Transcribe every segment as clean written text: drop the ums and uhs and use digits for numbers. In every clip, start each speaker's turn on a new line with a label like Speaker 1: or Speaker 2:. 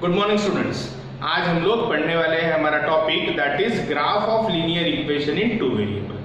Speaker 1: Good morning students. आज हम लोग पढ़ने वाले हैं हमारा topic that is graph of linear equation in two variable.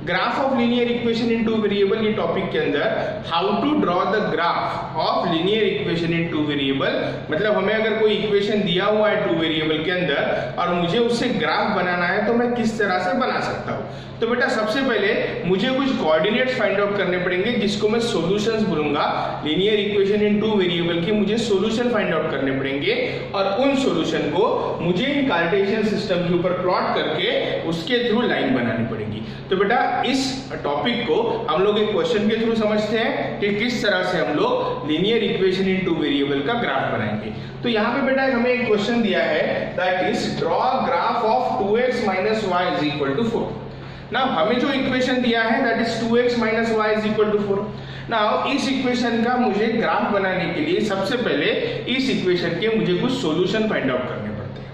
Speaker 1: Graph of linear equation in two variable ये टॉपिक के अंदर how to draw the graph of linear equation in two variable, मतलब हमें अगर कोई इक्वेशन दिया हुआ है टू वेरिएबल के अंदर और मुझे उससे ग्राफ बनाना है तो मैं किस तरह से बना सकता हूँ। तो बेटा सबसे पहले मुझे कुछ कोऑर्डिनेट्स फाइंड आउट करने पड़ेंगे जिसको मैं सॉल्यूशंस बोलूंगा। Linear equation in two variable के मुझे सॉल्यूशन फाइंड आउट करने पड़ेंगे और उन सॉल्यूशन को मुझे इन कार्टेशियन सिस्टम के ऊपर प्लॉट करके उसके थ्रू लाइन बनानी पड़ेगी। तो बेटा इस टॉपिक को हम लोग एक क्वेश्चन के थ्रू समझते हैं कि किस तरह से हम लोग linear equation in two variable का ग्राफ बनाएंगे। तो यहाँ पे बेटा हमें एक क्वेश्चन दिया है that is draw graph of 2x minus y is equal to 4। Now हमें जो इक्वेशन दिया है that is 2x minus y is equal to 4। Now इस इक्वेशन का मुझे ग्राफ बनाने के लिए सबसे पहले इस इक्वेशन के मुझे कुछ सॉल्यूशन फाइंड आउट करने पड़ते हैं।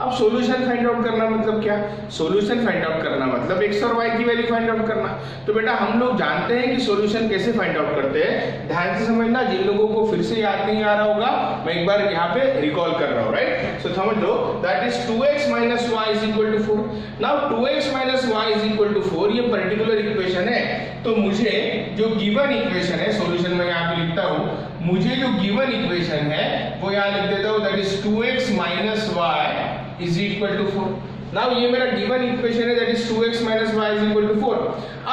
Speaker 1: अब सॉल्यूशन फाइंड आउट करना मतलब क्या? सॉल्यूशन फाइंड आउट करना मतलब x और y की वैल्यू फाइंड आउट करना। तो बेटा हम लोग जानते हैं कि सॉल्यूशन कैसे फाइंड आउट करते हैं। ध्यान से समझना, जिन लोगों को फिर से याद नहीं आ रहा होगा मैं एक बार यहाँ पे रिकॉल कर रहा हूँ, राइट। सो समझ लो that is 2x minus y is equal to 4। Now 2x minus y is equal to 4 ये पर्टिकुलर इक्वेशन है। तो मुझे जो गिवन इक्वेशन है, सॉल्यूशन में यहाँ पे लिखता हूँ, मुझे जो गिवन इक्वेशन है वो यहाँ लिख देता हूँ that is 2x minus y is equal to 4। Now ये मेरा गिवन इक्वेशन है that is 2x minus y is equal to 4।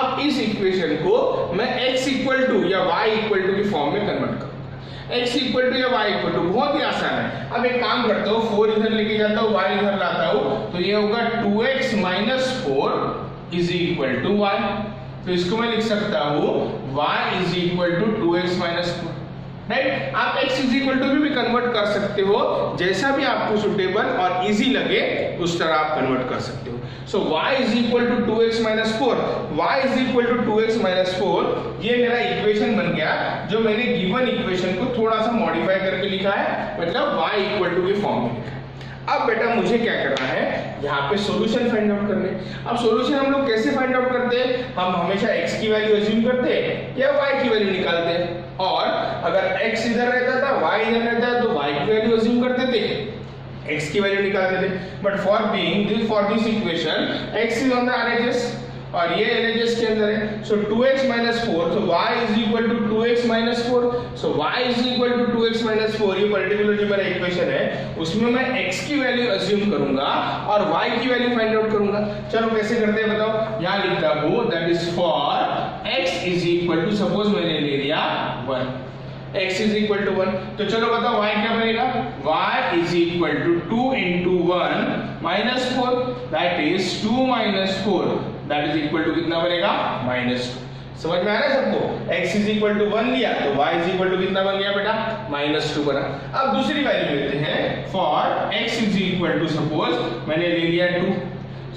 Speaker 1: अब इस इक्वेशन को मैं x इक्वल टू या y इक्वल टू की फॉर्म में कन्वर्ट करूंगा। x इक्वल टू या y इक्वल टू बहुत ही आसान है। अब एक काम करता हूँ, 4 इधर लेके जाता हूँ, y इधर लाता हूँ, तो ये होगा 2x minus 4 is equal to y। तो इसको मैं लिख सकता हूँ y is equal to 2x minus 4, right. आप x इज इक्वल टू भी कन्वर्ट कर सकते हो, जैसा भी आपको सुटेबल और इजी लगे उस तरह आप कन्वर्ट कर सकते हो। So y is equal to 2x minus 4, y is equal to 2x minus 4 ये मेरा इक्वेशन बन गया जो मैंने गिवन इक्वेशन को थोड़ा सा मॉडिफाई करके लिखा है, मतलब y इक्वल टू की फॉर्म में लिखा है। अब बेटा मुझे क्या करना है, यहाँ पे सॉल्यूशन फाइंड आउट करने। अब सॉल्यूशन हम लोग कैसे फाइंड आउट करते हैं? हम हमेशा x की वैल्यू अज्यूम करते हैं या y की वैल्यू निकालते हैं, और अगर x इधर रहता था y इधर रहता है तो y की वैल्यू अज्यूम करते थे, x की वैल्यू निकालते थे। But for this equation x is on the RHS और ये LHS के अंदर है। सो 2x minus 4, so y is equal to 2x minus 4, so y is equal to 2x minus 4। ये पर्टिकुलर जो मेरा इक्वेशन है उसमें मैं x की वैल्यू अज्यूम करूंगा और y की वैल्यू फाइंड आउट करूंगा। चलो कैसे करते हैं बताओ। यहाँ लिखता हूँ that is for x is equal to, suppose मैंने ले लिया 1, x is equal to 1, तो चलो बताओ y क्या बनेगा। y is equal to 2 into 1 minus 4, that is 2 minus 4, that is equal to कितना बनेगा -2। समझ में आ रहा है सबको? x is equal to 1 लिया तो y is equal to कितना बन गया बेटा -2 बना। अब दूसरी वैल्यू लेते हैं, for x is equal to, suppose मैंने ले लिया 2,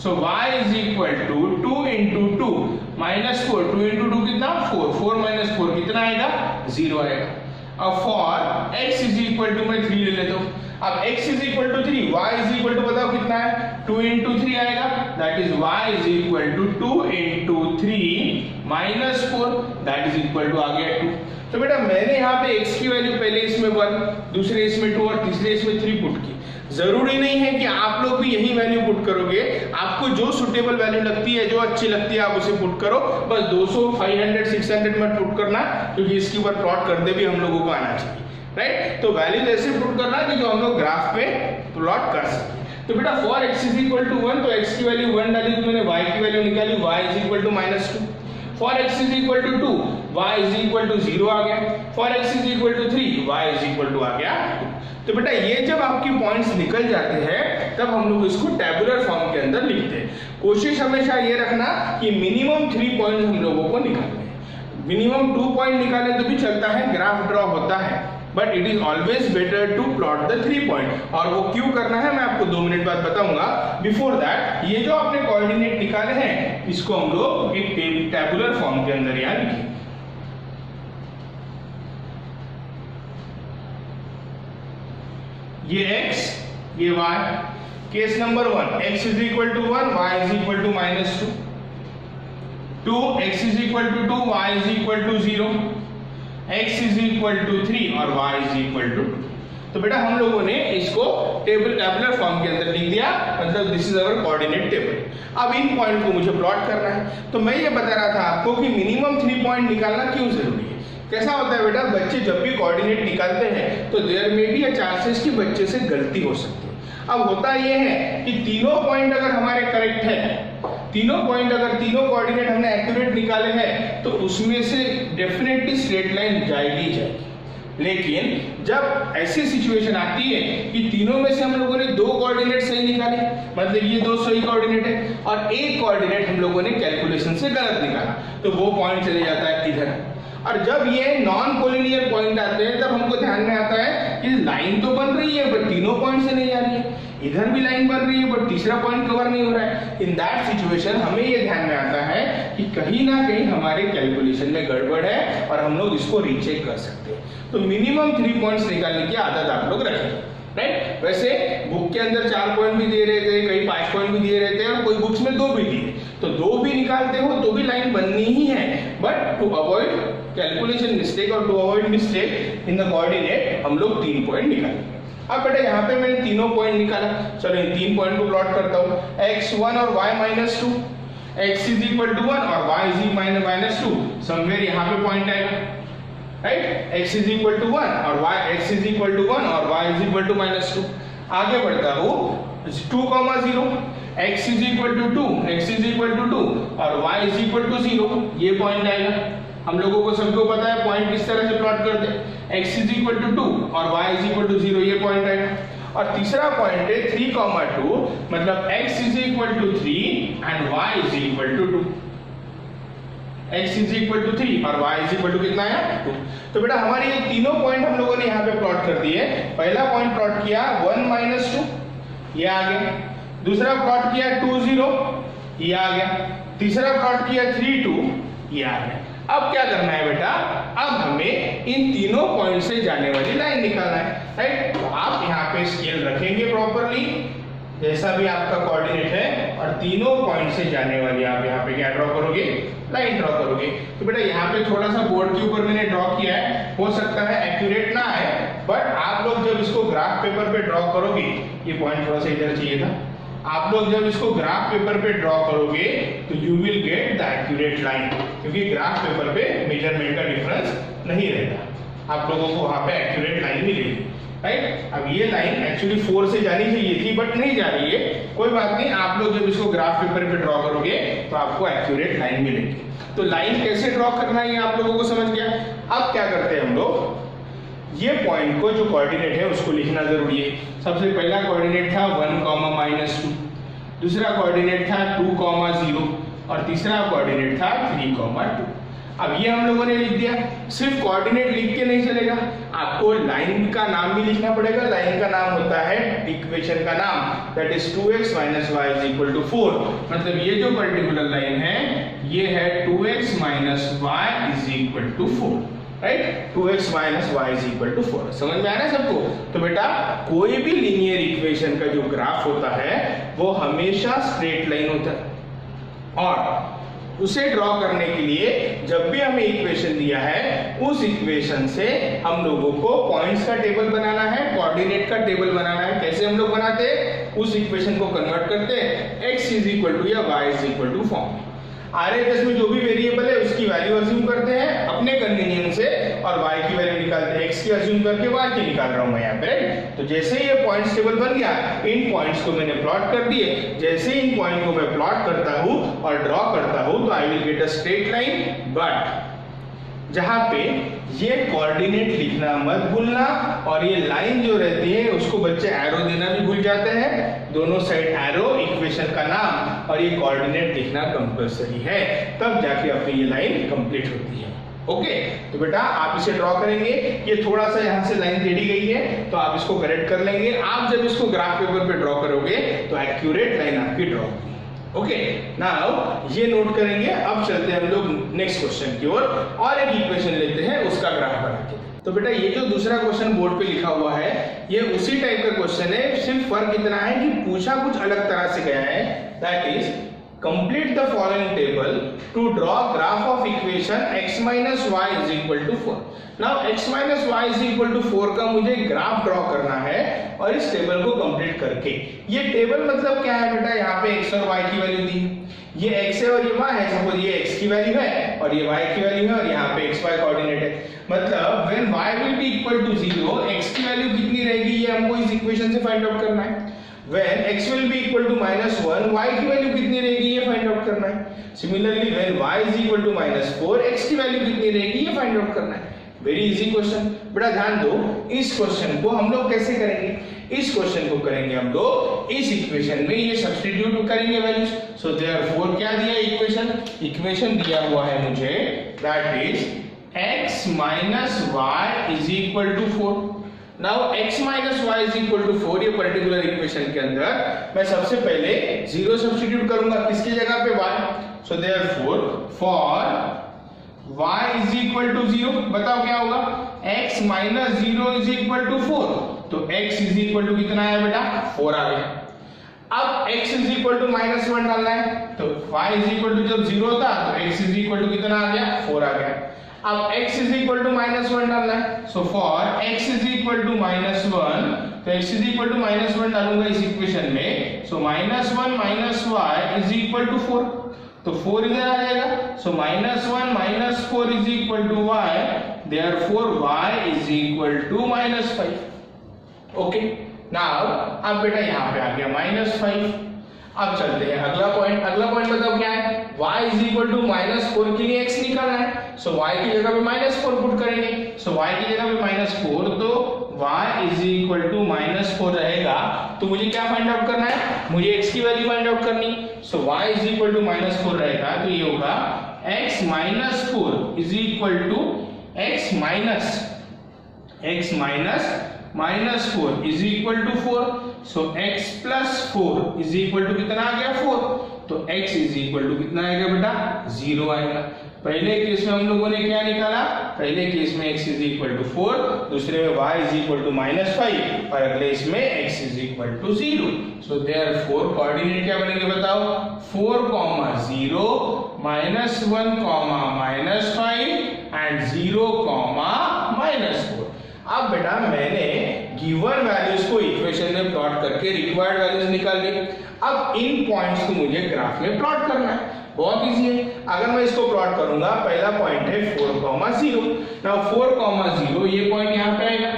Speaker 1: so y is equal to 2 into 2 minus 4, 2 into 2 कितना 4, 4 minus 4 कितना आएगा 0 आएगा। अब for x is equal to मैं 3 ले लेता हूँ। अब x is equal to 3, y is equal to बताओ कितना है 2 into 3 आएगा, that is y is equal to 2 into 3 minus 4, that is equal to आ गया 2। तो बेटा मैंने यहाँ पे x की वैल्यू पहले इसमें 1, दूसरे इसमें 2 और तीसरे इसमें 3 पुट की। जरूरी नहीं है कि आप लोग भी यही वैल्यू पुट करोगे, आपको जो सुटेबल वैल्यू लगती है, जो अच्छी लगती है आप उसे पुट करो। बस 200, 500, 600 मत पुट करना, क्योंकि इसके ऊपर प्लॉट करते भी हम लोगों को आना चाहिए, राइट। तो वैल्यू ऐसे पुट करना कि जो हम लोग ग्राफ पे प्लॉट कर सकें। तो बेटा for x is equal to 1, तो x की वैल्यू 1 डाली तो मैंने y की वैल्यू निकाली, y is equal to -2। For x is equal to 2, y is equal to 0 आ गया। For x is equal to 3, y is equal to आ गया 2। तो बेटा ये जब आपकी पॉइंट्स निकल जाते हैं तब हम लोग इसको टेबुलर फॉर्म के अंदर लिखते हैं। कोशिश हमेशा ये रखना कि मिनिमम 3 पॉइंट्स हम लोगों को निकालने हैं। मिनिमम 2 पॉइंट निकाले तो भी चलता है, ग्राफ ड्रॉ होता है, but it is always better to plot the 3 point. और वो क्यों करना है मैं आपको 2 मिनट बाद बताऊंगा। बिफोर दैट ये जो आपने कोऑर्डिनेट निकाले हैं इसको हम लोग एक टेबुलर फॉर्म के अंदर यहाँ लिखें। ये x, ये y। Case number 1, x is equal to 1, y is equal to -2, 2, x is equal to 2, y is equal to 0, x is equal to 3 और y इज इक्वल टू 2। तो बेटा हम लोगों ने इसको टेबुलर फॉर्म के अंदर लिख दिया, मतलब this is our coordinate table. अब इन पॉइंट को मुझे प्लॉट करना है। तो मैं ये बता रहा था आपको कि मिनिमम 3 पॉइंट निकालना क्यों जरूरी है। कैसा होता है बेटा, बच्चे जब भी कोऑर्डिनेट निकालते हैं तो देयर में भी चांसेस कि बच्चे से गलती हो सकती है। अब होता यह है कि तीनों पॉइंट अगर हमारे करेक्ट है, तीनों पॉइंट अगर तीनों कोऑर्डिनेट हमने एक्यूरेट निकाले हैं तो उसमें से डेफिनेटली स्ट्रेट लाइन जाएगी जाएगी। लेकिन जब ऐसी सिचुएशन आती है कि तीनों में से हम लोगों ने 2 कोऑर्डिनेट सही निकाले, मतलब ये 2 सही कोऑर्डिनेट है और एक कोऑर्डिनेट हम लोगों ने कैलकुलेशन से गलत निकाला, तो वो पॉइंट चले जाता है इधर। और जब ये नॉन कोलिनियर पॉइंट आते हैं तब हमको ध्यान में आता है कि लाइन तो बन रही है बट तीनों पॉइंट से नहीं आ रही है, इधर भी लाइन बन रही है बट तीसरा पॉइंट कवर नहीं हो रहा है। इन दैट सिचुएशन हमें ये ध्यान में आता है कि कहीं ना कहीं हमारे कैलकुलेशन में गड़बड़ है और हम लोग इसको रीचेक कर सकते हैं। तो मिनिमम 3 पॉइंट्स निकालने की आदत आप लोग रखें, राइट। वैसे बुक के अंदर 4 पॉइंट भी दे रहे थे, कई 5 पॉइंट भी दिए रहते हैं और कोई बुक्स में 2 भी दिए, तो 2 भी निकालते हो तो भी लाइन बननी ही है। But to avoid calculation mistake और to avoid mistake in the coordinate हम लोग 3 पॉइंट निकालेंगे। अब बेटा यहाँ पे मैंने तीनों पॉइंट निकाला, चलो इन 3 पॉइंट को प्लॉट करता हूँ। x1 और y-2, x is equal to 1 और y इज -2, समवेयर यहाँ पे पॉइंट आएगा, right. x is equal to 1 और x इज इक्वल टू 1 और y इज इक्वल टू -2। आगे बढ़ता हूँ 2,0, x is equal to 2, x is equal to 2 और y इज इक्वल टू 0, ये पॉइंट आएगा। हम लोगों को सबको पता है पॉइंट किस तरह से प्लॉट करते हैं, x इज इक्वल टू 2 और y इज इक्वल टू 0, ये पॉइंट आएगा। और तीसरा पॉइंट है 3,2, मतलब x is equal to 3 and y is equal to 2, x is equal to 3 और y इज इक्वल टू कितना है 2। तो बेटा हमारे ये तीनों पॉइंट हम लोगों ने यहाँ पे प्लॉट कर दिए। पहला पॉइंट प्लॉट किया 1 - 2, ये आ गया। दूसरा प्लॉट किया 2 0, ये आ गया। तीसरा प्लॉट किया 3 2, ये आ गया। अब क्या करना है बेटा, अब हमें इन तीनों पॉइंट से जाने वाली लाइन निकालना है, राइट। तो आप यहाँ पे स्केल रखेंगे प्रॉपरली, जैसा भी आपका कोऑर्डिनेट है, और तीनों पॉइंट से जाने वाली आप यहाँ पे क्या ड्रॉ करोगे, लाइन ड्रॉ करोगे। तो बेटा यहाँ पे थोड़ा सा बोर्ड के ऊपर मैंने ड्रॉ किया है, हो सकता है एक्यूरेट ना आए, बट आप लोग जब इसको ग्राफ पेपर पे ड्रॉ करोगे, ये पॉइंट थोड़ा सा इधर चाहिए था, आप लोग जब इसको ग्राफ पेपर पे ड्रॉ करोगे तो you will get the accurate line, क्योंकि ग्राफ पेपर पे मेजरमेंट का डिफरेंस नहीं रहता, आप लोगों को वहां पे एक्यूरेट लाइन मिलेगी, राइट। अब ये लाइन एक्चुअली 4 से जानी चाहिए थी बट नहीं जा रही है, कोई बात नहीं, आप लोग जब इसको ग्राफ पेपर पे ड्रॉ करोगे तो आपको एक्यूरेट लाइन मिलेगी। तो लाइन कैसे ड्रॉ करना है ये आप लोगों को समझ गया। अब क्या करते हैं हम लोग, ये पॉइंट को जो कोऑर्डिनेट है उसको लिखना जरूरी है। सबसे पहला कोऑर्डिनेट था 1, -2, दूसरा कोऑर्डिनेट था 2, 0 और तीसरा कोऑर्डिनेट था 3, 2। अब ये हम लोगों ने लिख दिया। सिर्फ कोऑर्डिनेट लिख के नहीं चलेगा, आपको लाइन का नाम भी लिखना पड़ेगा। लाइन का नाम होता है इक्वेशन का नाम, दैट इज 2x - y = 4। मतलब ये जो पर्टिकुलर लाइन है ये है 2x - y = 4, right. 2x - y = 4। समझ में आ रहा है सबको। तो बेटा कोई भी लीनियर इक्वेशन का जो ग्राफ होता है वो हमेशा स्ट्रेट लाइन होता है, और उसे ड्रॉ करने के लिए जब भी हमें इक्वेशन दिया है उस इक्वेशन से हम लोगों को पॉइंट्स का टेबल बनाना है, कोऑर्डिनेट का टेबल बनाना है। कैसे हम लोग बनाते हैं, उस इक्वेशन को कन्वर्ट करते हैं x = या y = फॉर्म। RHS में जो भी वेरिएबल है उसकी वैल्यू अज्यूम करते हैं अपने कन्वीनियंस से, और y की वैल्यू निकालते हैं। x की अज्यूम करके y की निकाल रहा हूं मैं यहाँ पे, राइट। तो जैसे ही ये पॉइंट्स टेबल बन गया, इन पॉइंट्स को मैंने प्लॉट कर दिए। जैसे इन पॉइंट को मैं प्लॉट करता हूं और ड्रॉ करता हूं तो I will get a straight line, but जहां पे ये कोऑर्डिनेट लिखना मत भूलना, और ये लाइन जो रहती है उसको बच्चे एरो देना भी भूल जाते हैं। दोनों साइड एरो, इक्वेशन का नाम और ये कोऑर्डिनेट लिखना कंपलसरी है, तब जाके अपनी ये लाइन कंप्लीट होती है। ओके, तो बेटा आप इसे ड्रॉ करेंगे। ये थोड़ा सा यहाँ से लाइन टेढ़ी गई है तो आप इसको करेक्ट कर लेंगे। आप जब इसको ग्राफ पेपर पे ड्रॉ करोगे तो एक्यूरेट लाइन आपकी ड्रॉ होगी। ओके, नाउ ये नोट करेंगे। अब चलते हैं हम लोग नेक्स्ट क्वेश्चन की ओर, और एक इक्वेशन लेते हैं, उसका ग्राफ बना के। तो बेटा ये जो दूसरा क्वेश्चन बोर्ड पे लिखा हुआ है ये उसी टाइप का क्वेश्चन है, सिर्फ फर्क इतना है कि पूछा कुछ अलग तरह से गया है। That is complete the following table to draw graph of equation x minus Y is equal to 4। Now x minus Y is equal to 4 का मुझे ग्राफ ड्रॉ करना है और इस टेबल को कंप्लीट करके। ये टेबल मतलब क्या है बेटा, यहाँ पे x और y की वैल्यू दी है, ये x है और ये y है। सपोज ये x की वैल्यू है और ये y की वैल्यू है और यहाँ पे xy कोऑर्डिनेट है। मतलब when y will be equal to 0, x की वैल्यू कितनी रहेगी ये हमको इस इक्वेशन से फाइंड आउट करना है। When x will be equal to -1, y की वैल्यू कितनी रहेगी ये फाइंड आउट करना है। Similarly when y is equal to -4, x की वैल्यू कितनी रहेगी ये फाइंड आउट करना है। Very easy question. बेटा ध्यान दो, इस क्वेश्चन को हम लोग कैसे करेंगे, इस क्वेश्चन को करेंगे हम लोग इस इक्वेशन में ये सब्स्टिट्यूट करेंगे वैल्यूज। सो देयरफॉर क्या दिया इक्वेशन दिया हुआ है मुझे, that is x minus y is equal to 4। Now x minus Y is equal to 4, ये पर्टिकुलर इक्वेशन के अंदर मैं सबसे पहले 0 सब्स्टिट्यूट करूंगा, किसकी जगह पे y। So therefore for y is equal to 0, बताओ क्या होगा, x minus 0 is equal to 4, तो x इज इक्वल टू कितना है बेटा 4 आ गया। अब x इज इक्वल टू -1 डालना है, तो y इज इक्वल टू जब 0 था तो x इज इक्वल टू कितना आ गया 4 आ गया। अब x इज इक्वल टू -1 डालना है, so for x is equal to -1, तो x इज इक्वल टू -1 डालूंगा इस इक्वेशन में, so -1 minus y is equal to 4, तो 4 इधर आ जाएगा। So -1 minus 4 is equal to y, therefore y is equal to -5। Okay, now अब बेटा यहाँ पे आ गया -5। अब चलते हैं अगला पॉइंट बताओ क्या है, y इज इक्वल टू -4 के लिए x निकालना है, सो y की जगह पे -4 पुट करेंगे। सो y की जगह पे -4, तो y इज इक्वल टू -4 रहेगा। तो मुझे क्या फाइंड आउट करना है, मुझे x की वैल्यू फाइंड आउट करनी। So y is equal to -4 रहेगा, तो ये होगा x minus 4 is equal to x minus 4 is equal to 4, so x plus 4 is equal to कितना आ गया 4, तो x इज इक्वल टू कितना आएगा बेटा 0 आएगा। पहले केस में हम लोगों ने क्या निकाला, पहले केस में x इज इक्वल टू 4, दूसरे में y इज इक्वल टू -5 और अगले इसमें x is equal to 0। So therefore coordinate क्या बनेंगे बताओ, 4, 0, -1, -5 एंड 0, -4। अब बेटा मैंने गिवन वैल्यूज को इक्वेशन में प्लॉट करके रिक्वायर्ड वैल्यूज निकाल ली। अब इन पॉइंट्स को मुझे ग्राफ में प्लॉट करना है, बहुत इजी है। अगर मैं इसको प्लॉट करूंगा, पहला पॉइंट है 4, 0। नाउ 4, 0 ये पॉइंट यहाँ पे आएगा,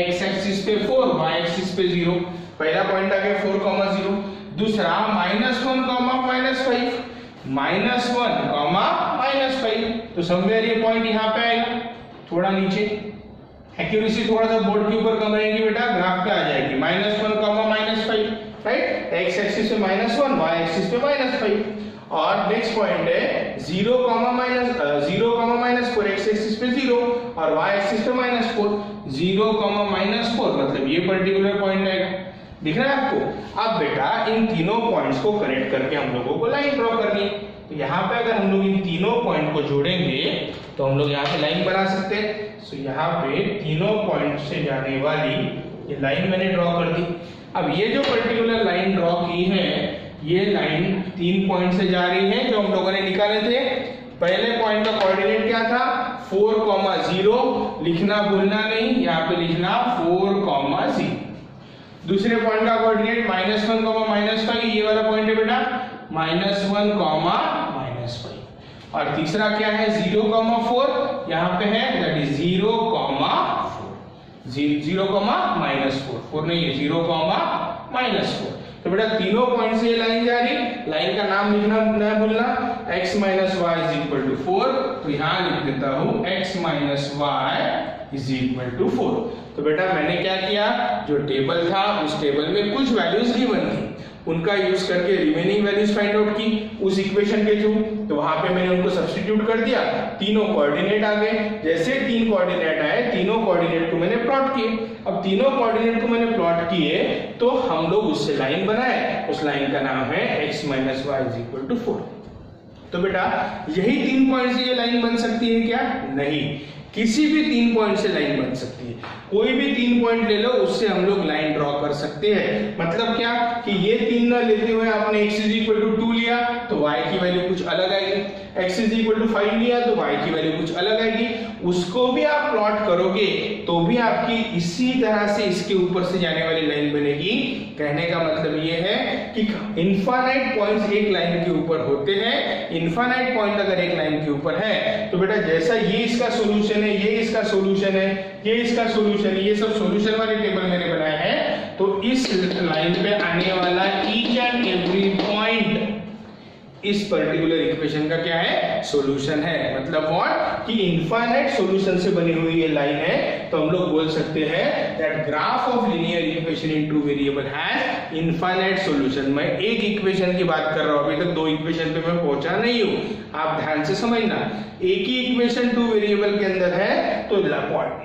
Speaker 1: x एक्सिस पे 4, y एक्सिस पे 0। पहला पॉइंट आ गया 4, 0। दूसरा -1, -5, -1, -5, तो समवेयर ये पॉइंट यहाँ पे आएगा, थोड़ा नीचे। एक्यूरेसी थोड़ा सा बोर्ड के ऊपर कम रहेगी बेटा, ग्राफ पे आ जाएगी -1, -5, राइट। x एक्सिस पे -1, y एक्सिस पे -5। और नेक्स्ट पॉइंट है 0, -4, x एक्सिस पे 0 और y एक्सिस पे -4, 0, -4, मतलब ये पर्टिकुलर पॉइंट आएगा, दिख रहा है आपको। अब बेटा इन तीनों पॉइंट्स को कनेक्ट करके हम लोगों को लाइन ड्रॉ करनी है। तो यहाँ पे अगर हम लोग इन तीनों पॉइंट को जोड़ेंगे तो हम लोग यहाँ पे लाइन बना सकते हैं। सो यहाँ पे तीनों पॉइंट से जाने वाली ये लाइन मैंने ड्रॉ कर दी। अब ये जो पर्टिकुलर लाइन ड्रॉ की है, ये लाइन 3 पॉइंट से जा रही है जो हम लोगों ने निकाले थे। पहले पॉइंट का कोऑर्डिनेट क्या था, 4, 0, लिखना भूलना नहीं, यहाँ पे लिखना 4, 0। दूसरे पॉइंट का कोऑर्डिनेट -1, -5, ये वाला पॉइंट है बेटा, -1, -5। और तीसरा क्या है 0, 4, यहाँ पे है, दैट इज 0, 4, 0, -4, 4 नहीं है, 0, -4। तो बेटा तीनों पॉइंट से ये लाइन जा रही, लाइन का नाम लिखना ना भूलना, x minus y is equal to 4, तो यहाँ लिख देता हूँ x minus y is equal to 4। तो बेटा मैंने क्या किया, जो टेबल था उस टेबल में कुछ वैल्यूज गिवन थी, उनका यूज करके रिमेनिंग वैल्यूज फाइंड आउट की उस इक्वेशन के थ्रू। तो वहां पे मैंने उनको सब्स्टिट्यूट कर दिया, तीनों कोऑर्डिनेट आ गए। जैसे 3 कोऑर्डिनेट आए, तीनों कोऑर्डिनेट को मैंने प्लॉट किए। अब तीनों कोऑर्डिनेट को मैंने प्लॉट किए तो हम लोग उससे लाइन बनाए, उस लाइन का नाम है x minus Y is equal to 4। तो बेटा यही 3 पॉइंट से ये लाइन बन सकती है क्या? नहीं, किसी भी 3 पॉइंट से लाइन बन सकती है, कोई भी 3 पॉइंट ले लो उससे हम लोग लाइन ड्रॉ कर सकते हैं। मतलब क्या कि ये 3 ना लेते हुए आपने x = 2 लिया तो y की वैल्यू कुछ अलग आएगी, x = 5 लिया तो y की वैल्यू कुछ अलग आएगी, उसको भी आप प्लॉट करोगे तो भी आपकी इसी तरह से इसके ऊपर से जाने वाली लाइन बनेगी। कहने का मतलब ये है कि इनफाइनाइट पॉइंट्स एक लाइन के ऊपर होते हैं, इनफाइनाइट पॉइंट अगर एक लाइन के ऊपर है तो बेटा जैसा ये इसका सॉल्यूशन है, ये इसका सॉल्यूशन है, ये इसका सॉल्यूशन है, ये सब सॉल्यूशन वाले टेबल मैंने बनाए हैं, तो इस लाइन पे आने वाला ईच एंड एवरी पॉइंट इस पर्टिकुलर इक्वेशन का क्या है, सॉल्यूशन है। मतलब व्हाट कि इनफाइनाइट सॉल्यूशन से बनी हुई ये लाइन है, तो हम लोग बोल सकते हैं that graph of linear equation in two variable has infinite solution. मैं एक इक्वेशन की बात कर रहा हूं, अभी तक 2 इक्वेशन पे मैं पहुंचा नहीं हूं, आप ध्यान से समझना। एक ही इक्वेशन 2 वेरिएबल के अंदर है तो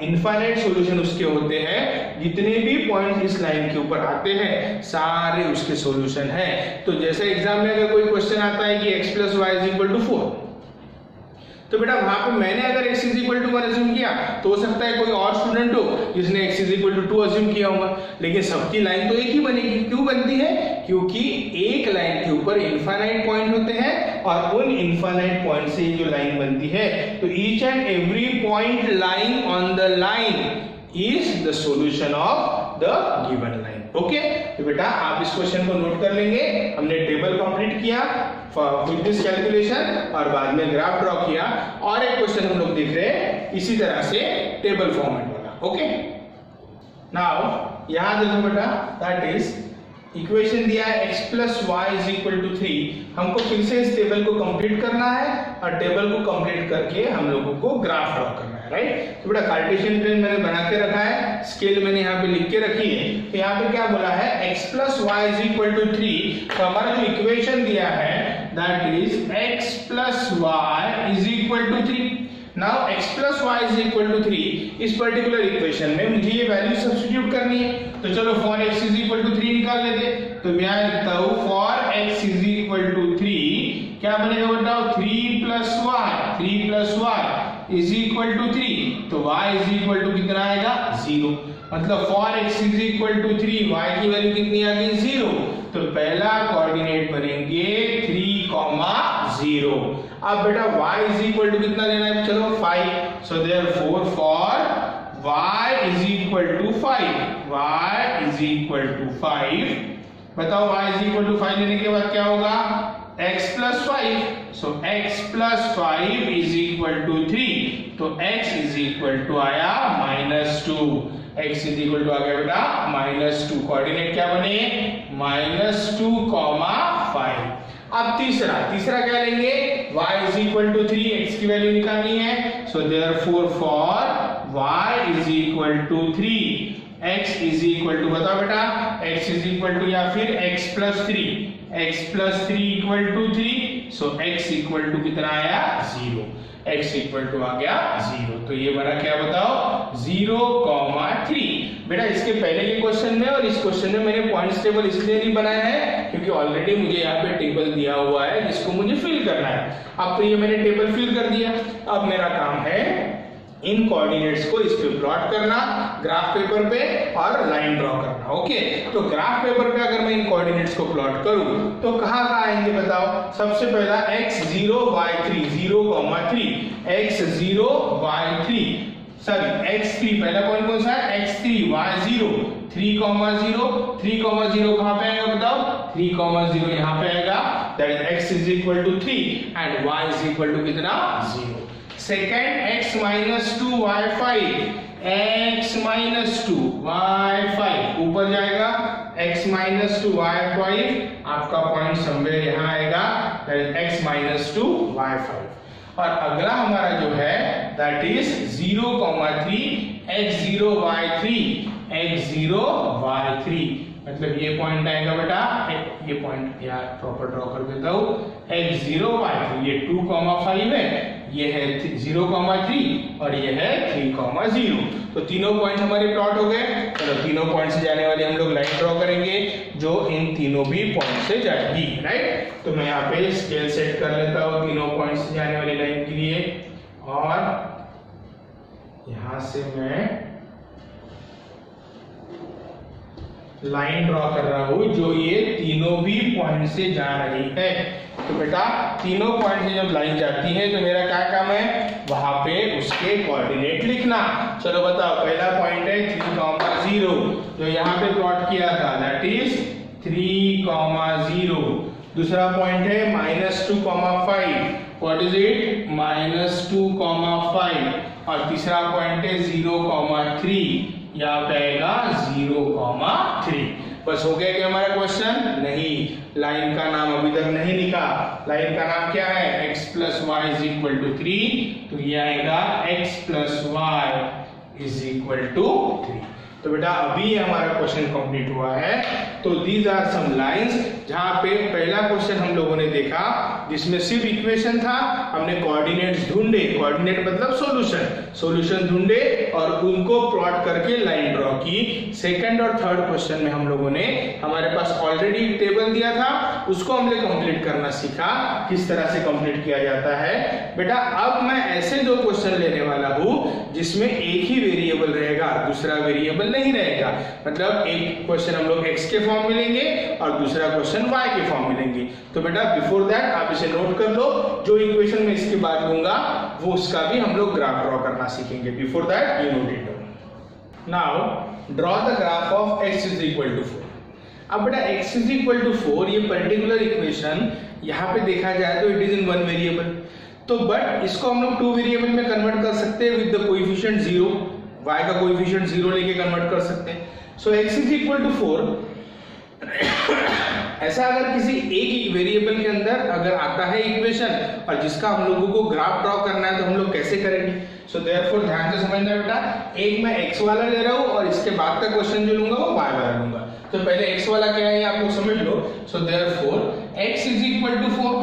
Speaker 1: इनफाइनाइट सॉल्यूशन उसके होते हैं, जितने भी पॉइंट इस लाइन के ऊपर आते हैं सारे उसके सॉल्यूशन है। तो जैसे एग्जाम में अगर कोई क्वेश्चन आता है कि x + y = 4, तो बेटा वहां पे मैंने अगर x = 1 अज्यूम किया तो हो सकता है कोई और स्टूडेंट हो जिसने x = 2 अज्यूम किया होगा, लेकिन सबकी लाइन तो एक ही बनेगी। क्यों बनती है? क्योंकि एक लाइन के ऊपर इनफाइनाइट पॉइंट होते हैं और उन इनफाइनाइट पॉइंट से जो लाइन बनती है, तो each and every point lying on the line is the solution of the given line. Okay, तो बेटा आप इस क्वेश्चन को नोट कर लेंगे। हमने टेबल कंप्लीट किया विद दिस कैलकुलेशन और बाद में ग्राफ ड्रॉ किया, और एक क्वेश्चन हम लोग देख रहे हैं इसी तरह से टेबल फॉर्मेट वाला। ओके, नाउ यहां देखो बेटा, दैट इज इक्वेशन दिया है x + y = 3। हमको फिर से इस टेबल को कंप्लीट करना है और टेबल को कंप्लीट करके हम लोगों को ग्राफ ड्रॉ करना है, राइट। तो बेटा कार्टेशियन प्लेन मैंने बना के रखा है, स्केल मैंने यहाँ पे लिख के रखी है। तो यहाँ पे क्या बोला है, x + y = 3। तो हमारा जो इक्वेशन दिया है that is x + y = 3। Now x + y = 3, इस पर्टिकुलर इक्वेशन में मुझे ये वैल्यू सब्स्टिट्यूट करनी है। तो चलो for x = 3 निकाल लेते। तो मैं लिखता हूं for x = 3, क्या बनेगा बेटा, 3 + y = 3। तो y कितना आएगा, 0। मतलब for x = 3, y की वैल्यू कितनी आ गई, 0। तो पहला कोऑर्डिनेट बनेंगे 3, 0। अब बेटा y कितना लेना है, चलो 5। सो देयरफॉर फॉर y = 5, बताओ y = 5 लेने के बाद क्या होगा, x + 5। सो x + 5 = 3। तो x आया -2, x आ गया बेटा -2। कोऑर्डिनेट क्या बने, -2, 5। अब तीसरा क्या लेंगे, y = 3, x की वैल्यू निकालनी है। सो देयरफॉर फॉर y = 3, x बताओ बेटा, x या फिर x + 3 = 3। सो x कितना आया, 0। x आ गया 0। तो ये बना क्या बताओ, 0, 3। बेटा इसके पहले के क्वेश्चन में और इस क्वेश्चन में मैंने पॉइंट्स टेबल इसलिए नहीं बनाया है क्योंकि ऑलरेडी मुझे यहाँ पे टेबल दिया हुआ है जिसको मुझे फिल करना है। अब तो ये मैंने टेबल फिल कर दिया, अब मेरा काम है इन कोऑर्डिनेट्स को इस पे प्लॉट करना ग्राफ पेपर पे और लाइन ड्रॉ करना। ओके, तो ग्राफ पेपर पे अगर मैं इन कोऑर्डिनेट्स को प्लॉट करूं तो कहां आएंगे बताओ। सबसे पहला x0 y3 0,3 x0 y3 sorry x3, पहला पॉइंट कौन सा है, x3 y0 3,0 3,0 कहां पे आएगा बताओ, 3,0 यहां पे आएगा, that is x = 3 and y कितना, 0। सेकेंड x - 2 y5 ऊपर जाएगा, x - 2 y5 आपका पॉइंट समवेयर यहां आएगा, दैट इज x - 2 y5। और अगला हमारा जो है दैट इज 0,3 x0 y3 मतलब ये पॉइंट आएगा बेटा, ये पॉइंट यार प्रॉपर ड्रॉ कर देता हूं, x0 y3 ये 2,5 है, ये है 0,3 और ये है 3,0। तो तीनों पॉइंट हमारे प्लॉट हो गए। चलो तीनों पॉइंट से जाने वाली हम लोग लाइन ड्रॉ करेंगे जो इन तीनों भी पॉइंट से जाएगी, राइट। तो मैं यहाँ पे स्केल सेट कर लेता हूँ तीनों पॉइंट से जाने वाली लाइन के लिए, और यहां से मैं लाइन ड्रॉ कर रहा हूं जो ये तीनों भी पॉइंट से जा रही है। तो बेटा तीनों पॉइंट से जब लाइन जाती है तो मेरा क्या काम है, वहां पे उसके कोऑर्डिनेट लिखना। चलो बताओ, पहला पॉइंट है 3,0 जो यहाँ पे प्लॉट किया था, दैट इज 3,0। दूसरा पॉइंट है -2,5, व्हाट इज इट, -2,5। और तीसरा पॉइंट है 0,3, यहाँ पे आएगा 0,3। बस हो गया क्या हमारा क्वेश्चन? नहीं, लाइन का नाम अभी तक नहीं लिखा। लाइन का नाम क्या है, x + y = 3, तो ये आएगा x + y = 3। तो बेटा अभी हमारा क्वेश्चन कंप्लीट हुआ है। तो दीज आर सम लाइंस, जहां पे पहला क्वेश्चन हम लोगों ने देखा जिसमें सिर्फ इक्वेशन था, हमने कोऑर्डिनेट्स ढूंढे, कोऑर्डिनेट मतलब सॉल्यूशन ढूंढे और उनको प्लॉट करके लाइन ड्रॉ की। सेकंड और थर्ड क्वेश्चन में हम लोगों ने, हमारे पास ऑलरेडी टेबल दिया था, उसको हमने कंप्लीट करना सीखा, किस तरह से कंप्लीट किया जाता है। बेटा अब मैं ऐसे दो क्वेश्चन लेने वाला हूं जिसमें एक ही वेरिएबल रहेगा, दूसरा वेरिएबल नहीं रहेगा। मतलब एक क्वेश्चन हम लोग x के फॉर्म में लेंगे और दूसरा क्वेश्चन y के फॉर्म में लेंगे। तो बेटा बिफोर दैट आप इसे नोट कर लो, जो इक्वेशन में इसके बाद लूंगा वो उसका भी हम लोग ग्राफ ड्रॉ करना सीखेंगे। Before that you note it down. Now draw the graph of x = 4। अब बेटा x = 4, ये पर्टिकुलर इक्वेशन यहाँ पे देखा जाए तो it is in one variable, तो बट इसको हम लोग 2 वेरिएबल में कन्वर्ट कर सकते हैं विद द कोएफिशिएंट 0, y का कोएफिशिएंट 0 लेके कन्वर्ट कर सकते हैं। सो x = 4 ऐसा अगर किसी एक वेरिएबल के अंदर अगर आता है इक्वेशन और जिसका हम लोगों को ग्राफ ड्रॉ करना है तो हम लोग कैसे करेंगे। सो देयरफॉर ध्यान से समझना बेटा, एक मैं x वाला ले रहा हूं और इसके बाद का क्वेश्चन जो लूंगा वो y वाला लूंगा। तो पहले x वाला क्या है आप लोग समझ लो। So therefore x = 4,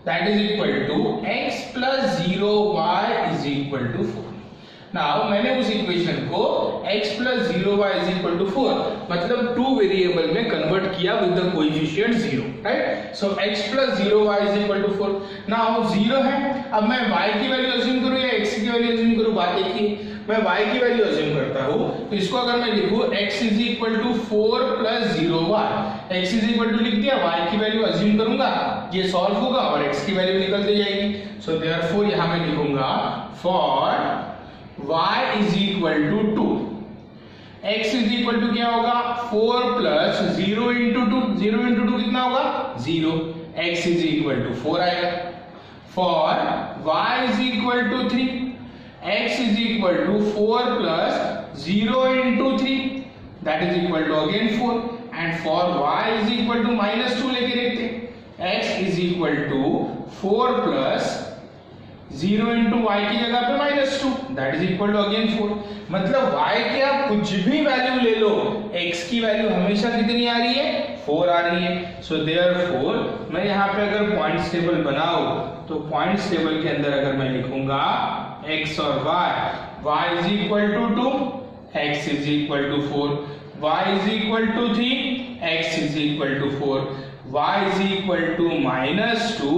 Speaker 1: that is equal to x + 0y = 4। Now मैंने उस इक्वेशन को x + 0y = 4 मतलब 2 वेरिएबल में कन्वर्ट किया with the coefficient 0, right. So x + 0y = 4। Now 0 है, अब मैं y की वैल्यू अज्यूम करूं या x की वैल्यू अज्यूम करूं, बात एक ही। मैं y की वैल्यू अज्यूम करता हूं, तो इसको अगर मैं लिखूं x = 4 + 0y, x लिख दिया, y की वैल्यू अज्यूम करूंगा, ये सॉल्व होगा और x की वैल्यू निकल जाएगी। सो देयरफॉर यहां मैं लिखूंगा फॉर y = 2, x क्या होगा 4 + 0 × 2, 0 × 2 कितना होगा 0, x = 4 आएगा। For y = 3, x = 4 + 0 × 3, that is equal to again 4, and for y = -2 लेके देखते हैं, x = 4 + 0 × y की जगह पे -2, that is equal to again 4। मतलब y के आप कुछ भी वैल्यू ले लो, x की वैल्यू हमेशा कितनी आ रही है 4 आ रही है। सो देयरफॉर मैं यहाँ पे अगर पॉइंट्स टेबल बनाऊं तो पॉइंट्स टेबल के अंदर अगर मैं लिखूंगा x और y = 2, x = 4, y = 3, x = 4, y = -2,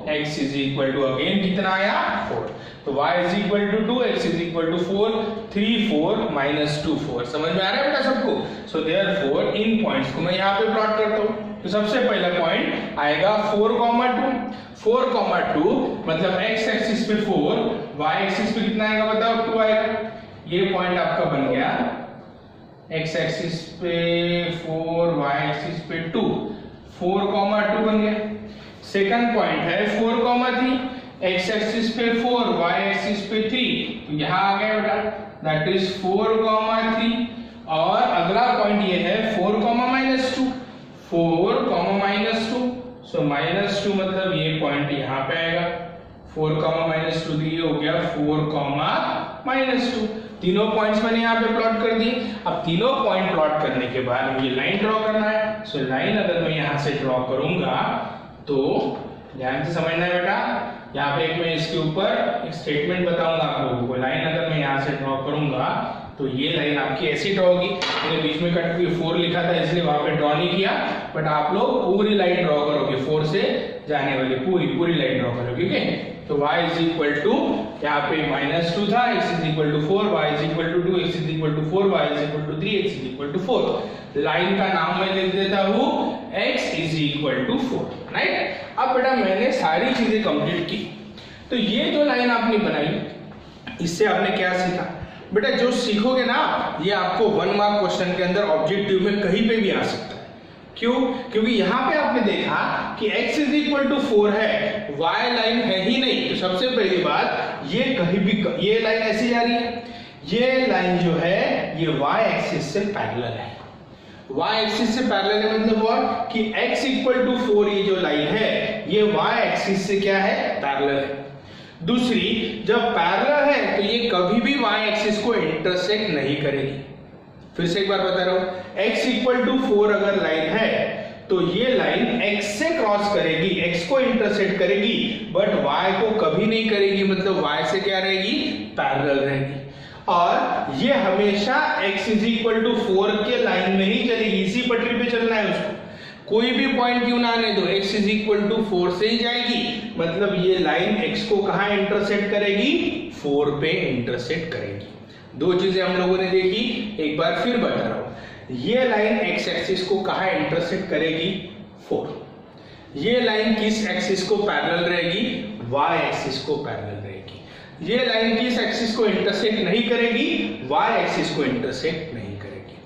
Speaker 1: x again कितना आया 4। तो y = 2, x = 4, 3 4 -2 4। समझ में आ रहा है बेटा सबको। सो देयरफॉर इन पॉइंट्स को मैं यहाँ पे प्लॉट करता हूँ। तो सबसे पहला पॉइंट आएगा 4,2, 4,2 मतलब x एक्सिस पे 4, y एक्सिस पे कितना आएगा बताओ 2 आएगा। ये पॉइंट आपका बन गया x एक्सिस पे 4, y एक्सिस पे 2, 4,2 बन गया। सेकंड पॉइंट है 4,3, x एक्सिस पे 4, y एक्सिस पे 3, तो यहां आ गया बेटा, दैट इज 4,3। और अगला पॉइंट ये है 4, -2, 4, -2, सो -2 मतलब ये पॉइंट यहां पे आएगा, 4, -2 ये हो गया 4, -2। तीनों पॉइंट्स मैंने यहाँ पे प्लॉट कर दी। अब तीनों पॉइंट प्लॉट करने के बाद मुझे लाइन ड्रॉ करना है। सो लाइन अगर मैं यहाँ से ड्रॉ करूंगा तो ध्यान से समझना है बेटा, यहाँ पे एक मैं इसके ऊपर एक स्टेटमेंट बताऊंगा आप लोगों को। लाइन अगर मैं यहाँ से ड्रॉ करूंगा तो ये लाइन आपकी ऐसी ड्रॉ होगी। मैंने बीच में कट करके 4 लिखा था इसलिए वहां पे ड्रॉ नहीं किया, बट आप लोग पूरी लाइन ड्रॉ करोगे, 4 से जाने वाली पूरी लाइन ड्रॉ करोगे। ओके, तो y इज इक्वल टू यहाँ पे -2 था, x is equal to 4, y is equal to 2, x is equal to 4, y is equal to 3, x is equal to 4। Line का नाम मैं लिख देता हूँ x is equal to 4, right. अब बेटा मैंने सारी चीजें कंप्लीट की, तो ये जो लाइन आपने बनाई इससे आपने क्या सीखा बेटा? जो सीखोगे ना ये आपको 1 मार्क क्वेश्चन के अंदर ऑब्जेक्टिव में कहीं पे भी आ सकता है। क्यों? क्योंकि यहाँ पे आपने देखा कि x इज इक्वल टू 4 है, y लाइन है ही नहीं। तो सबसे पहली बात ये कहीं भी ये लाइन ऐसी जा रही है, ये लाइन जो है ये y एक्सिस से पैरेलल है। y एक्सिस से पैरेलल है मतलब what? कि x इक्वल टू 4 ये जो लाइन है ये y एक्सिस से क्या है? पैरेलल है। दूसरी, जब पैरेलल है तो ये कभी भी y एक्सिस को इंटरसेक्ट नहीं करेगी। फिर से एक बार बता रहा हूं, x इक्वल टू 4 अगर लाइन है तो ये लाइन x से क्रॉस करेगी, x को इंटरसेक्ट करेगी, बट y को कभी नहीं करेगी, मतलब y से क्या रहेगी? पैरेलल रहेगी। और ये हमेशा x इज इक्वल टू 4 के लाइन में ही चलेगी, इसी पटरी पे चलना है उसको। कोई भी पॉइंट क्यों ना आने दो, x इज इक्वल टू 4 से ही जाएगी, मतलब ये लाइन x को कहां इंटरसेक्ट करेगी? 4 पे इंटरसेक्ट करेगी। दो चीजें हम लोगों ने देखी, एक बार फिर बता रहा हूं। ये लाइन x एक्सिस को कहां इंटरसेक्ट करेगी? 4। ये लाइन किस एक्सिस को पैरेलल रहेगी? y एक्सिस को पैरेलल रहेगी। ये लाइन किस एक्सिस को इंटरसेक्ट नहीं करेगी? y एक्सिस को इंटरसेक्ट नहीं करेगी।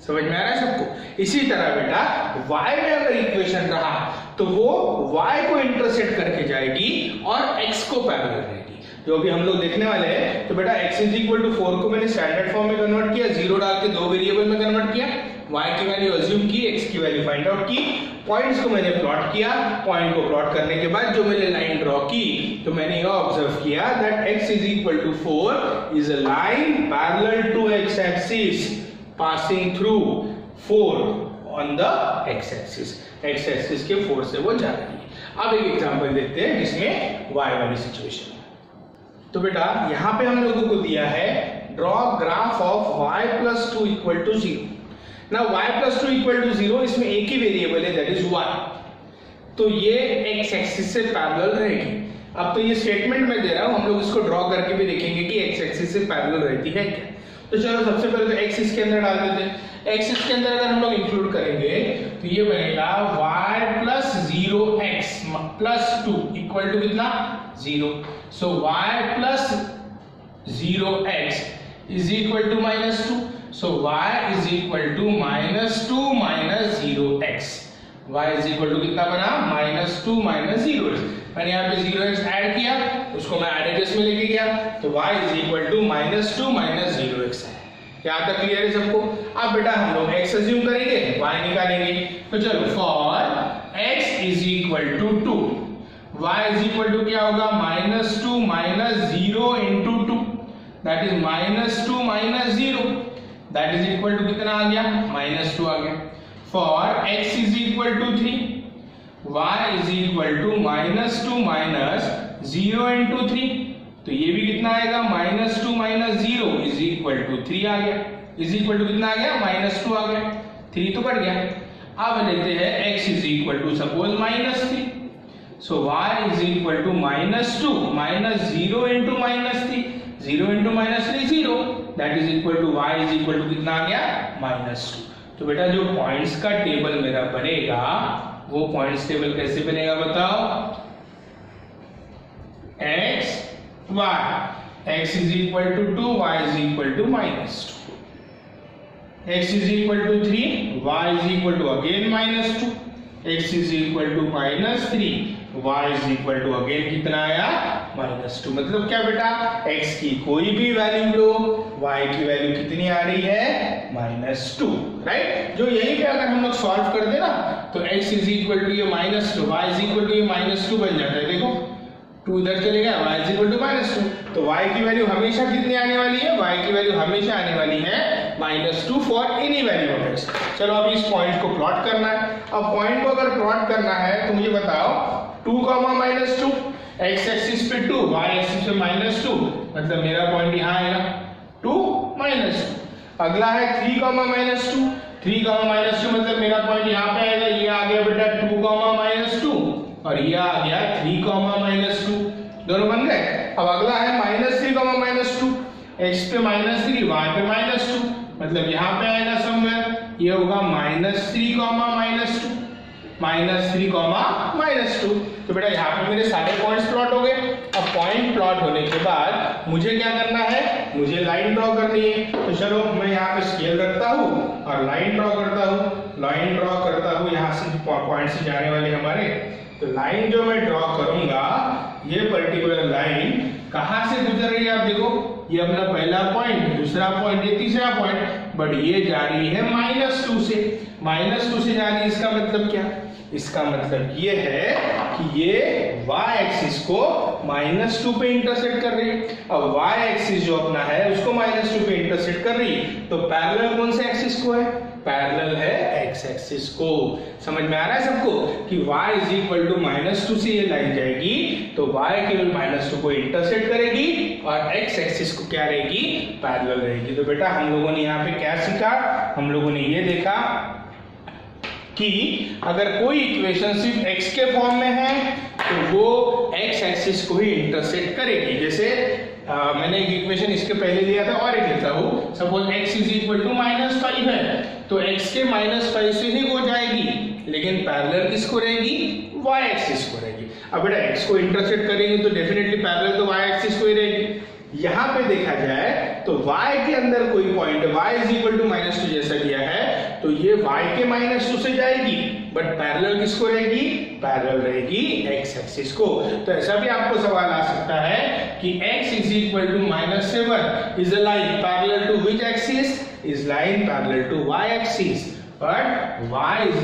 Speaker 1: समझ में आ रहा है सबको? इसी तरह बेटा y में अगर इक्वेशन रहा तो वो y को इंटरसेक्ट करके जाएगी और x को पैरेलल रहेगी, जो भी हम लोग देखने वाले हैं। तो बेटा x इज इक्वल टू 4 को मैंने स्टैंडर्ड फॉर्म में कन्वर्ट किया, 0 डाल के 2 वेरिएबल में कन्वर्ट किया, y की वैल्यू अज्यूम की, x की वैल्यू फाइंड आउट की, पॉइंट्स को मैंने प्लॉट किया। पॉइंट को प्लॉट करने के बाद जो मैंने लाइन ड्रॉ की तो मैंने यह ऑब्जर्व किया that x is equal to 4 is a line parallel to x axis passing through 4 on the x axis के 4 से वो जा रही है। अब एक एग्जांपल देखते हैं जिसमें y वाली सिचुएशन। तो बेटा यहां पे हम लोगों को दिया है draw graph of y plus 2 equal to 0। ना y प्लस 2 इक्वल टू 0, इसमें एक ही वेरिएबल है दैट इज y, तो ये x एक्सिस से पैरेलल रहेगी। अब तो ये स्टेटमेंट मैं दे रहा हूं, हम लोग इसको ड्रॉ करके भी देखेंगे कि x एक्सिस से पैरेलल रहती है क्या। तो चलो सबसे पहले तो x इसके अंदर डाल देते हैं। x इसके अंदर अगर हम लोग इंक्लूड करेंगे तो ये बनेगा y plus 0x plus 2 equal to कितना? 0। So y plus 0x is equal to -2। So y is equal to -2 minus 0x। y is equal to कितना बना? -2 माइनस 0x। मैंने यहाँ पे 0x ऐड किया, उसको मैं एडेजस में लेके गया, तो y is equal to -2 minus 0x है। यहाँ तक क्लियर है सबको? अब बेटा हम लोग x अज्यूम करेंगे, y निकालेंगे। तो चलो for x is equal to 2, y is equal to क्या होगा? -2 minus 0 into 2, that is -2 minus 0, that is equal to कितना आ गया? -2 आ गया। For x is equal to 3, y is equal to -2 minus 0 into 3, तो ये भी कितना आएगा? -2 माइनस 0 इज इक्वल टू 3 आ गया। इज इक्वल टू कितना आ गया? -2 आ गया, 3 तो कट गया। अब लेते हैं x is equal to suppose -3, so y is equal to -2 minus 0 into -3, 0 into -3 0, that is equal to y is equal to कितना आ गया? -2। तो बेटा जो पॉइंट्स का टेबल मेरा बनेगा वो पॉइंट्स टेबल कैसे बनेगा बताओ? x y, x is equal to 2, y is equal to -2, x is equal to 3, y is equal to again -2, x is equal to -3, y is equal to again कितना आया? -2। मतलब क्या बेटा? x की कोई भी वैल्यू लो, y की value कितनी आ रही है? -2, राइट। जो यहीं पे अगर हम लोग सॉल्व कर दे ना तो x is equal to ये -2, y is equal to ये -2 बन जाता है। देखो 2 इधर चलेगा, y is equal to -2, तो y की वैल्यू हमेशा कितनी आने वाली है? y की वैल्यू हमेशा आने वाली है -2 for any value of x। चलो अभी इस पॉइंट को प्लॉट करना है। अब पॉइंट को अगर प्लॉट करना है तो मुझे बताओ 2, -2, x एक्सिस पे 2, y एक्सिस पे -2, मतलब मेरा पॉइंट यहाँ आएगा 2, -2। अगला है 3, -2, 3, -2 मतलब मेरा पॉइंट यहाँ पे आएगा, ये आ गया बेटा 2, -2 और ये आ गया 3, -2। दोनों बन गए। अब अगला है -3, -2, x पे -3, y पे -2, मतलब यहाँ पे आएगा समवेयर, ये होगा -3, -2, -3, -2। तो बेटा यहाँ पे मेरे सारे पॉइंट्स प्लॉट हो गए। अब पॉइंट प्लॉट होने के बाद मुझे क्या करना है, मुझे लाइन ड्रॉ करनी है। तो चलो मैं यहाँ पे स्केल रखता हूँ और लाइन ड्रॉ करता हूँ, यहाँ से पॉइंट से जाने वाले हमारे। तो लाइन जो मैं ड्रॉ करूंगा, ये पर्टिकुलर लाइन कहाँ से गुजर रही है, आप देखो ये अपना पहला पॉइंट, दूसरा पॉइंट, ये तीसरा पॉइंट, बट ये जा रही है -2 से, -2 से जा रही है। इसका मतलब क्या, इसका मतलब ये है कि ये y एक्सिस को -2 पे इंटरसेक्ट कर रही है। अब y एक्सिस जो अपना है उसको -2 पे इंटरसेक्ट कर रही है, तो पैरेलल कौन से एक्सिस को है, पैरेलल है x एक्सिस को। समझ में आ रहा है सबको कि y -2 से ये लाइन जाएगी तो y केवल -2 को इंटरसेक्ट करेगी और x एक्सिस को क्या रहेगी, पैरेलल रहेगी। तो बेटा हम लोगों ने यहाँ पे क्या सीखा, हम लोगों ने ये देखा कि अगर कोई इक्वेशन सिर्फ x के फॉर्म में है तो वो x एक्सिस को ही इंटरसेक्ट करेगी। जैसे मैंने एक इक्वेशन इसके पहले लिया था और एक लेता हूँ, सपोज x -5 है तो x के -5 से ही वो जाएगी, लेकिन पैरेलल किसको रहेगी, y एक्सिस को रहेगी। अब बेटा x को इंटरसेक्ट करेंगे तो डेफिनेटली पैरेलल तो y एक्सिस को ही रहेगी। यहाँ पे देखा जाए तो y के अंदर कोई पॉइंट y -2 जैसा दिया है तो ये y के -2 से जाएगी, बट पैरेलल किसको रहेगी, पैरेलल रहेगी x एक्सिस को। तो ऐसा भी आपको सवाल आ सकता है कि x -7 is a line parallel to which axis, is line parallel to y axis, but y =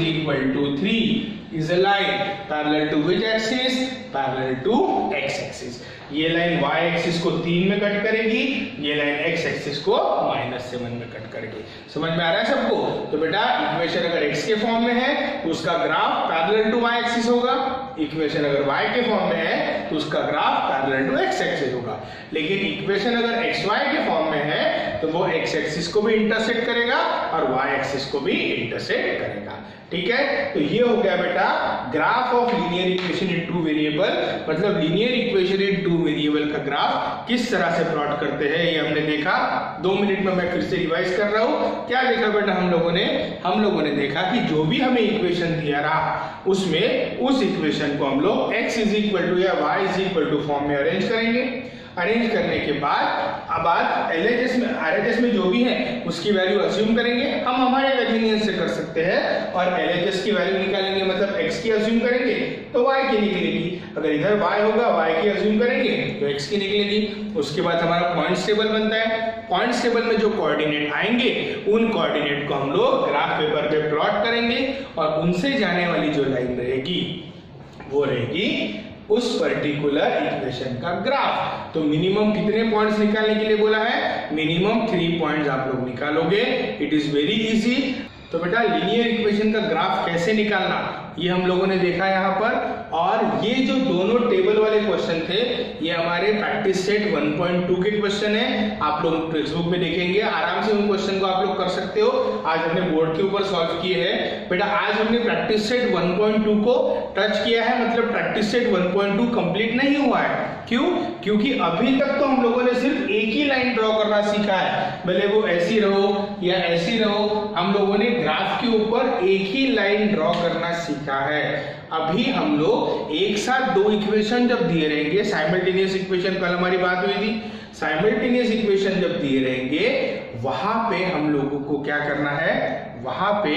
Speaker 1: 3 is a line parallel to which axis, parallel to x axis। ये लाइन y एक्सिस को 3 में कट करेगी, ये line x axis को -7 में cut करेगी। समझ में आ रहा है सबको। तो बेटा इक्वेशन अगर x के फॉर्म में है तो उसका graph parallel to y axis होगा, इक्वेशन अगर y के फॉर्म में है तो उसका graph parallel to x axis होगा। लेकिन इक्वेशन अगर xy के फॉर्म में है तो वो x एक्सिस को भी इंटरसेक्ट करेगा और y एक्सिस को भी इंटरसेक्ट करेगा। ठीक है, तो ये हो गया बेटा graph of linear equation in two variable, मतलब linear equation in two variable का ग्राफ किस तरह से प्लॉट करते हैं ये हमने देखा। 2 मिनट में मैं फिर से रिवाइज कर रहा हूं। क्या देखा बेटा हम लोगों ने देखा कि जो भी हमें इक्वेशन दिया रहा उसमें उस इक्वेशन को हम लोग x या y फॉर्म में अरेंज करेंगे। अरेंज करने के बाद अब LHS में RHS में जो भी है उसकी वैल्यू अज्यूम करेंगे। हम हमारे कन्वीनियंस से कर सकते हैं और LHS की वैल्यू निकालेंगे, मतलब x की अज्यूम करेंगे तो y की निकलेगी। अगर इधर y होगा y की अज्यूम करेंगे तो x की निकलेगी। उसके बाद हमारा पॉइंट्स टेबल बनता है। पॉइंट्स टेबल में जो कोऑर्डिनेट आएंगे उन कोऑर्डिनेट को हम लोग ग्राफ पेपर पे प्लॉट करेंगे और उनसे जाने वाली जो लाइन रहेगी वो रहेगी उस पर्टिकुलर इक्वेशन का ग्राफ। तो मिनिमम कितने पॉइंट्स निकालने के लिए बोला है, मिनिमम 3 पॉइंट्स आप लोग निकालोगे। It is very easy. तो बेटा लीनियर इक्वेशन का ग्राफ कैसे निकालना ये हम लोगों ने देखा यहाँ पर। और ये जो दोनों टेबल वाले क्वेश्चन थे ये हमारे प्रैक्टिस सेट 1.2 के क्वेश्चन है। आप लोग टेक्स्ट बुक में देखेंगे, आराम से उन क्वेश्चन को आप लोग कर सकते हो। आज हमने बोर्ड के ऊपर सॉल्व किए हैं। बेटा आज हमने प्रैक्टिस सेट 1.2 को टच किया है, मतलब प्रैक्टिस सेट 1.2 कंप्लीट नहीं हुआ है। क्यों? क्योंकि अभी तक तो हम लोगों ने सिर्फ एक ही लाइन ड्रॉ करना सीखा है, भले वो ऐसी रहो या ऐसी रहो। हम लोगों ने ग्राफ के ऊपर एक ही लाइन ड्रॉ करना सीखा है। अभी हम लोग एक साथ 2 इक्वेशन जब दिए रहेंगे, साइमल्टेनियस इक्वेशन कल हमारी बात हुई थी, साइमल्टेनियस इक्वेशन जब दिए रहेंगे वहां पे हम लोगों को क्या करना है, वहां पे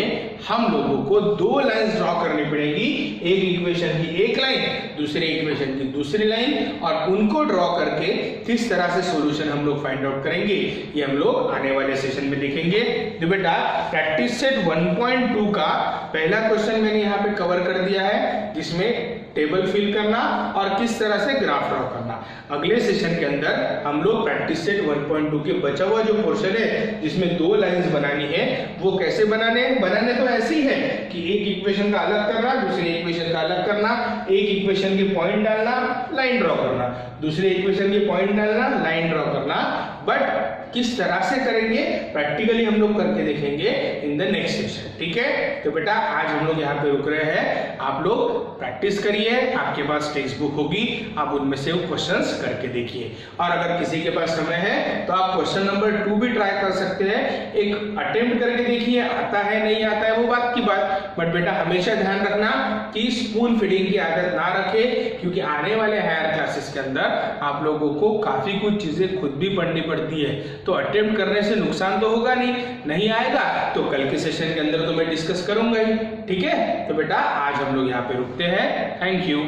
Speaker 1: हम लोगों को 2 लाइंस ड्रॉ करनी पड़ेगी। एक इक्वेशन की एक लाइन, दूसरे इक्वेशन की दूसरी लाइन, और उनको ड्रॉ करके किस तरह से सॉल्यूशन हम लोग फाइंड आउट करेंगे ये हम लोग आने वाले सेशन में देखेंगे। तो बेटा प्रैक्टिस सेट 1.2 का पहला क्वेश्चन मैंने यहाँ पे कवर कर दिया है, जिसमें टेबल फिल करना और किस तरह से ग्राफ ड्रॉ करना। अगले सेशन के अंदर हम लोग प्रैक्टिस सेट 1.2 के बचा हुआ जो पोर्शन है जिसमें 2 लाइंस बनानी है वो कैसे बनाने तो ऐसे ही है कि एक इक्वेशन का अलग करना, दूसरे इक्वेशन का अलग करना, एक इक्वेशन के पॉइंट डालना, लाइन ड्रॉ करना, दूसरे इक्वेशन के पॉइंट डालना, लाइन ड्रॉ करना। बट किस तरह से करेंगे प्रैक्टिकली हम लोग करके देखेंगे इन द नेक्स्ट सेशन। ठीक है, तो बेटा आज हम लोग यहाँ पे रुक रहे हैं, आप लोग प्रैक्टिस करिए, आपके पास टेक्स्ट बुक होगी, आप उनमें से क्वेश्चंस करके देखिए। और अगर किसी के पास समय है तो आप क्वेश्चन नंबर 2 भी ट्राई कर सकते हैं, एक अटेम्प्ट करके देखिए, आता है नहीं आता है वो बात की बात, बट बेटा हमेशा ध्यान रखना कि स्पून फीडिंग की आदत ना रखे, क्योंकि आने वाले हायर क्लासेस के अंदर आप लोगों को काफी कुछ चीजें खुद भी पढ़नी पड़ती है। तो अटेम्प्ट करने से नुकसान तो होगा नहीं आएगा तो कल के सेशन के अंदर तो मैं डिस्कस करूंगा ही। ठीक है, तो बेटा आज हम लोग यहाँ पे रुकते हैं। Thank you.